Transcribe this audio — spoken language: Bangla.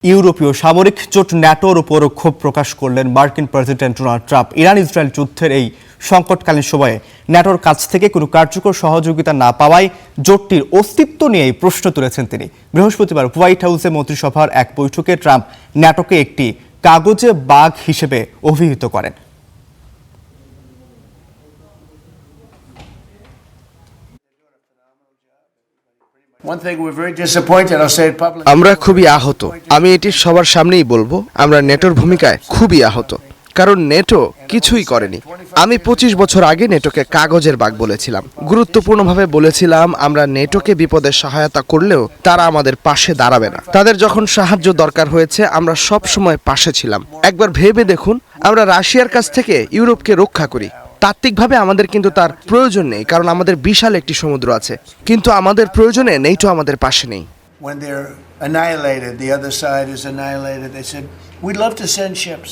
ইউরোপীয় সামরিক জোট ন্যাটোর উপর ক্ষোভ প্রকাশ করলেন মার্কিন president Donald Trump. Iran Israel যুদ্ধের এই সংকটকালীন সময়ে ন্যাটোর কাছ থেকে কোনো কার্যকর সহযোগিতা না পাওয়ায় জোটটির অস্তিত্ব নিয়েই প্রশ্ন তুলেছেন তিনি। বৃহস্পতিবার হোয়াইট হাউসে মন্ত্রিসভার এক বৈঠকে ট্রাম্প ন্যাটোকে একটি কাগজে বাঘ হিসেবে অভিহিত করেন। আমরা খুবই আহত। আমি এটি সবার সামনেই বলবো, আমরা নেটোর ভূমিকায় খুবই আহত, কারণ নেটো কিছুই করেনি। আমি 25 বছর আগে নেটোকে কাগজের বাঘ বলেছিলাম। গুরুত্বপূর্ণভাবে বলেছিলাম, আমরা নেটোকে বিপদে সহায়তা করলেও তারা আমাদের পাশে দাঁড়াবে না। তাদের যখন সাহায্য দরকার হয়েছে, আমরা সব সময় পাশে ছিলাম। একবার ভেবে দেখুন, আমরা রাশিয়ার কাছ থেকে ইউরোপকে রক্ষা করি। তাত্ত্বিকভাবে আমাদের কিন্তু তার প্রয়োজন নেই, কারণ আমাদের বিশাল একটি সমুদ্র আছে, কিন্তু আমাদের প্রয়োজনে নেটো আমাদের পাশে নেই। When they're annihilated, the other side is annihilated. They said, "We'd love to send ships."